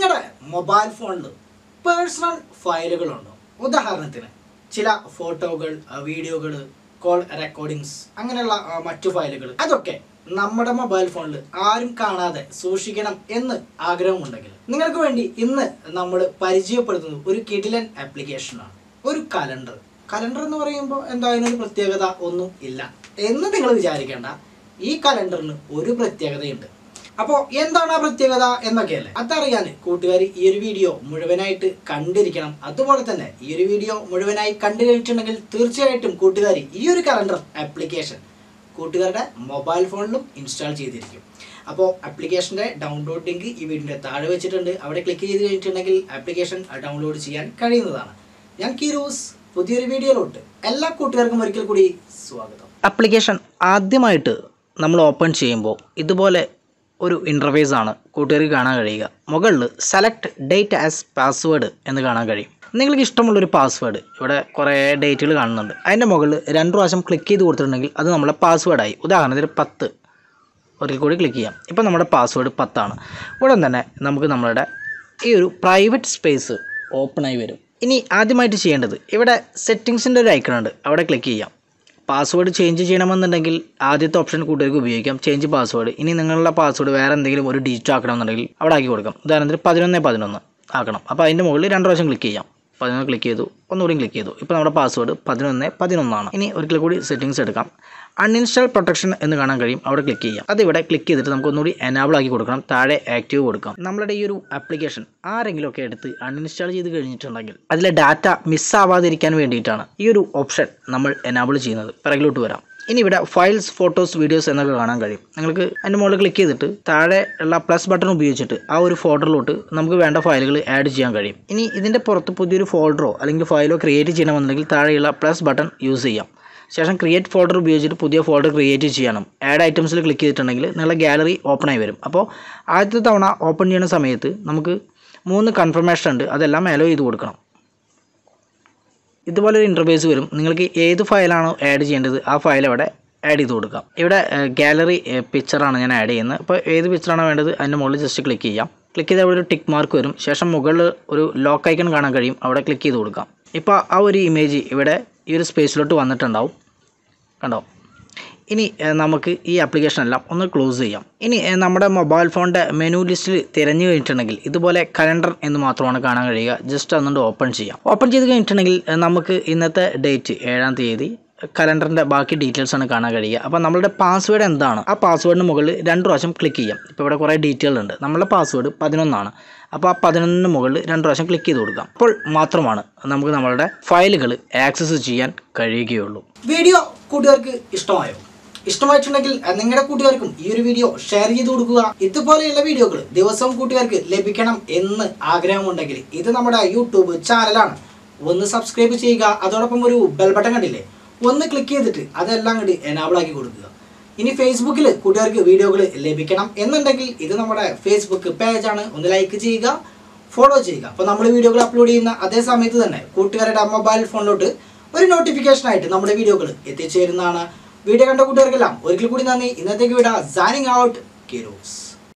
നിങ്ങളുടെ മൊബൈൽ ഫോണിൽ പേഴ്സണൽ ഫയലുകളുണ്ടോ? ഉദാഹരണത്തിന് ചില ഫോട്ടോകൾ, വീഡിയോകൾ, കോൾ റെക്കോർഡിങ്സ്, അങ്ങനെയുള്ള മറ്റു ഫയലുകൾ. അതൊക്കെ നമ്മുടെ മൊബൈൽ ഫോണിൽ ആരും കാണാതെ സൂക്ഷിക്കണം എന്ന് ആഗ്രഹമുണ്ടെങ്കിൽ നിങ്ങൾക്ക് വേണ്ടി ഇന്ന് നമ്മൾ പരിചയപ്പെടുത്തുന്നത് ഒരു കിടിലൻ ആപ്ലിക്കേഷനാണ്. ഒരു കലണ്ടർ. കലണ്ടർ എന്ന് പറയുമ്പോൾ എന്തായാലും ഒരു പ്രത്യേകത ഒന്നും ഇല്ല എന്ന് നിങ്ങൾ വിചാരിക്കേണ്ട. ഈ കലണ്ടറിന് ഒരു പ്രത്യേകതയുണ്ട്. അപ്പോൾ എന്താണ് ആ പ്രത്യേകത എന്നൊക്കെയല്ലേ? അതറിയാൻ കൂട്ടുകാർ ഈ ഒരു വീഡിയോ മുഴുവനായിട്ട് കണ്ടിരിക്കണം. അതുപോലെ തന്നെ ഈ ഒരു വീഡിയോ മുഴുവനായി കണ്ടു കഴിഞ്ഞിട്ടുണ്ടെങ്കിൽ തീർച്ചയായിട്ടും കൂട്ടുകാർ ഈ ഒരു കലണ്ടർ ആപ്ലിക്കേഷൻ കൂട്ടുകാരുടെ മൊബൈൽ ഫോണിലും ഇൻസ്റ്റാൾ ചെയ്തിരിക്കും. അപ്പോൾ ആപ്ലിക്കേഷൻ്റെ ഡൗൺലോഡ് ലിങ്ക് ഈ വീഡിയോയുടെ താഴെ വെച്ചിട്ടുണ്ട്. അവിടെ ക്ലിക്ക് ചെയ്ത് കഴിഞ്ഞിട്ടുണ്ടെങ്കിൽ ആപ്ലിക്കേഷൻ ഡൗൺലോഡ് ചെയ്യാൻ കഴിയുന്നതാണ്. ഞാൻ കീരൂസ്. പുതിയൊരു വീഡിയോയിലോട്ട് എല്ലാ കൂട്ടുകാർക്കും ഒരിക്കൽ കൂടി സ്വാഗതം. ആപ്ലിക്കേഷൻ ആദ്യമായിട്ട് നമ്മൾ ഓപ്പൺ ചെയ്യുമ്പോൾ ഇതുപോലെ ഒരു ഇൻ്റർഫേസ് ആണ് കൂട്ടുകാർക്ക് കാണാൻ കഴിയുക. മുകളിൽ സെലക്ട് ഡേറ്റ് ആസ് പാസ്വേഡ് എന്ന് കാണാൻ കഴിയും. നിങ്ങൾക്ക് ഇഷ്ടമുള്ളൊരു പാസ്വേഡ്, ഇവിടെ കുറേ ഡേറ്റുകൾ കാണുന്നുണ്ട്. അതിൻ്റെ മുകളിൽ 2 പ്രാവശ്യം ക്ലിക്ക് ചെയ്ത് കൊടുത്തിട്ടുണ്ടെങ്കിൽ അത് നമ്മളെ പാസ്വേഡായി. ഉദാഹരണത്തിന് 10 ഒരിക്കൽ കൂടി ക്ലിക്ക് ചെയ്യാം. ഇപ്പോൾ നമ്മുടെ പാസ്വേഡ് 10 ആണ്. ഉടൻ തന്നെ നമുക്ക് നമ്മളുടെ ഈ ഒരു പ്രൈവറ്റ് സ്പേസ് ഓപ്പണായി വരും. ഇനി ആദ്യമായിട്ട് ചെയ്യേണ്ടത് ഇവിടെ സെറ്റിങ്സിൻ്റെ ഒരു ഐക്കൺ ഉണ്ട്, അവിടെ ക്ലിക്ക് ചെയ്യാം. പാസ്വേഡ് ചേഞ്ച് ചെയ്യണമെന്നുണ്ടെങ്കിൽ ആദ്യത്തെ ഓപ്ഷൻ കൂട്ടുകാർക്ക് ഉപയോഗിക്കാം, ചേഞ്ച് പാസ്വേഡ്. ഇനി നിങ്ങളുടെ പാസ്വേഡ് വേറെ എന്തെങ്കിലും ഒരു ഡിജിറ്റ് ആക്കണമെന്നുണ്ടെങ്കിൽ അവിടെ ആക്കി കൊടുക്കാം. ഉദാഹരണത്തിന് 1111 ആക്കണം. അപ്പോൾ അതിൻ്റെ മുകളിൽ 2 പ്രാവശ്യം ക്ലിക്ക് ചെയ്യാം. 11 ക്ലിക്ക് ചെയ്തു, ഒന്നുകൂടി ക്ലിക്ക് ചെയ്തു. ഇപ്പോൾ നമ്മുടെ പാസ്വേഡ് 1111 ആണ്. ഇനി ഒരിക്കൽ കൂടി സെറ്റിങ്സ് എടുക്കാം. അൺഇൻസ്റ്റാൾ പ്രൊട്ടക്ഷൻ എന്ന് കാണാൻ കഴിയും, അവിടെ ക്ലിക്ക് ചെയ്യാം. അതിവിടെ ക്ലിക്ക് ചെയ്തിട്ട് നമുക്ക് ഒന്നുകൂടി എനാബിൾ ആക്കി കൊടുക്കണം, താഴെ ആക്റ്റീവ് കൊടുക്കാം. നമ്മുടെ ഈ ഒരു ആപ്ലിക്കേഷൻ ആരെങ്കിലുമൊക്കെ എടുത്ത് അൺഇൻസ്റ്റാൾ ചെയ്ത് കഴിഞ്ഞിട്ടുണ്ടെങ്കിൽ അതിലെ ഡാറ്റ മിസ്സാവാതിരിക്കാൻ വേണ്ടിയിട്ടാണ് ഈ ഒരു ഓപ്ഷൻ നമ്മൾ എനാബിൾ ചെയ്യുന്നത്. പിറകിലോട്ട് വരാം. ഇനി ഇവിടെ ഫയൽസ്, ഫോട്ടോസ്, വീഡിയോസ് എന്നൊക്കെ കാണാൻ കഴിയും. നിങ്ങൾക്ക് അതിൻ്റെ മുകളിൽ ക്ലിക്ക് ചെയ്തിട്ട് താഴെ ഉള്ള പ്ലസ് ബട്ടൺ ഉപയോഗിച്ചിട്ട് ആ ഒരു ഫോൾഡറിലോട്ട് നമുക്ക് വേണ്ട ഫയലുകൾ ആഡ് ചെയ്യാൻ കഴിയും. ഇനി ഇതിൻ്റെ പുറത്ത് പുതിയൊരു ഫോൾഡറോ അല്ലെങ്കിൽ ഫയലോ ക്രിയേറ്റ് ചെയ്യണമെന്നുണ്ടെങ്കിൽ താഴെയുള്ള പ്ലസ് ബട്ടൺ യൂസ് ചെയ്യാം. ശേഷം ക്രിയേറ്റ് ഫോൾഡർ ഉപയോഗിച്ചിട്ട് പുതിയ ഫോൾഡർ ക്രിയേറ്റ് ചെയ്യണം. ആഡ് ഐറ്റംസിൽ ക്ലിക്ക് ചെയ്തിട്ടുണ്ടെങ്കിൽ നിങ്ങളുടെ ഗാലറി ഓപ്പൺ ആയി വരും. അപ്പോൾ ആദ്യത്തെ തവണ ഓപ്പൺ ചെയ്യുന്ന സമയത്ത് നമുക്ക് 3 കൺഫർമേഷൻ ഉണ്ട്, അതെല്ലാം അലോ ചെയ്ത് കൊടുക്കണം. ഇതുപോലൊരു ഇൻ്റർഫേസ് വരും. നിങ്ങൾക്ക് ഏത് ഫയലാണോ ആഡ് ചെയ്യേണ്ടത് ആ ഫയൽ അവിടെ ആഡ് ചെയ്ത് കൊടുക്കാം. ഇവിടെ ഗാലറി പിക്ചറാണ് ഞാൻ ആഡ് ചെയ്യുന്നത്. അപ്പോൾ ഏത് പിക്ചറാണോ വേണ്ടത് അതിൻ്റെ മുകളിൽ ജസ്റ്റ് ക്ലിക്ക് ചെയ്യാം. ക്ലിക്ക് ചെയ്ത് അവിടെ ഒരു ടിക്ക് മാർക്ക് വരും. ശേഷം മുകളിൽ ഒരു ലോക്ക് ഐക്കൺ കാണാൻ കഴിയും, അവിടെ ക്ലിക്ക് ചെയ്ത് കൊടുക്കാം. ഇപ്പോൾ ആ ഒരു ഇമേജ് ഇവിടെ ഈ ഒരു സ്പേസിലോട്ട് വന്നിട്ടുണ്ടാവും, കണ്ടോ? ഇനി നമുക്ക് ഈ ആപ്ലിക്കേഷൻ എല്ലാം ഒന്ന് ക്ലോസ് ചെയ്യാം. ഇനി നമ്മുടെ മൊബൈൽ ഫോണിൻ്റെ മെനു ലിസ്റ്റിൽ തിരഞ്ഞു കഴിഞ്ഞിട്ടുണ്ടെങ്കിൽ ഇതുപോലെ കലണ്ടർ എന്ന് മാത്രമാണ് കാണാൻ കഴിയുക. ജസ്റ്റ് അതുകൊണ്ട് ഓപ്പൺ ചെയ്യാം. ഓപ്പൺ ചെയ്ത് കഴിഞ്ഞിട്ടുണ്ടെങ്കിൽ നമുക്ക് ഇന്നത്തെ ഡേറ്റ് 7-ാം തീയതി കലണ്ടറിൻ്റെ ബാക്കി ഡീറ്റെയിൽസ് ആണ് കാണാൻ കഴിയുക. അപ്പോൾ നമ്മളുടെ പാസ്വേഡ് എന്താണ്, ആ പാസ്വേഡിന് മുകളിൽ 2 പ്രാവശ്യം ക്ലിക്ക് ചെയ്യാം. ഇപ്പോൾ ഇവിടെ കുറേ ഡീറ്റെയിൽ ഉണ്ട്. നമ്മളുടെ പാസ്വേഡ് 11 ആണ്. അപ്പോൾ ആ 11ന് മുകളിൽ 2 പ്രാവശ്യം ക്ലിക്ക് ചെയ്ത് കൊടുക്കാം. അപ്പോൾ മാത്രമാണ് നമുക്ക് നമ്മളുടെ ഫയലുകൾ ആക്സസ് ചെയ്യാൻ കഴിയുകയുള്ളൂ. വീഡിയോ കൂട്ടുകാർക്ക് ഇഷ്ടമായോ? ഇഷ്ടമായിട്ടുണ്ടെങ്കിൽ നിങ്ങളുടെ കൂട്ടുകാർക്കും ഈ ഒരു വീഡിയോ ഷെയർ ചെയ്ത് കൊടുക്കുക. ഇതുപോലെയുള്ള വീഡിയോകൾ ദിവസവും കൂട്ടുകാർക്ക് ലഭിക്കണം എന്ന് ആഗ്രഹമുണ്ടെങ്കിൽ ഇത് നമ്മുടെ യൂട്യൂബ് ചാനലാണ്, ഒന്ന് സബ്സ്ക്രൈബ് ചെയ്യുക. അതോടൊപ്പം ഒരു ബെൽ ബട്ടൺ കണ്ടില്ലേ, ഒന്ന് ക്ലിക്ക് ചെയ്തിട്ട് അതെല്ലാം കൂടി എനാബിൾ ആക്കി കൊടുക്കുക. ഇനി ഫേസ്ബുക്കിൽ കൂട്ടുകാർക്ക് വീഡിയോകൾ ലഭിക്കണം എന്നുണ്ടെങ്കിൽ ഇത് നമ്മുടെ ഫേസ്ബുക്ക് പേജാണ്, ഒന്ന് ലൈക്ക് ചെയ്യുക, ഫോളോ ചെയ്യുക. അപ്പോൾ നമ്മൾ വീഡിയോകൾ അപ്ലോഡ് ചെയ്യുന്ന അതേ സമയത്ത് തന്നെ കൂട്ടുകാരുടെ മൊബൈൽ ഫോണിലോട്ട് ഒരു നോട്ടിഫിക്കേഷനായിട്ട് നമ്മുടെ വീഡിയോകൾ എത്തിച്ചേരുന്നതാണ്. വീഡിയോ കണ്ട കൂട്ടുകാർക്കെല്ലാം ഒരിക്കൽ കൂടി നന്ദി. ഇന്നത്തേക്ക് വിടാം. Signing out, കീരൂസ്.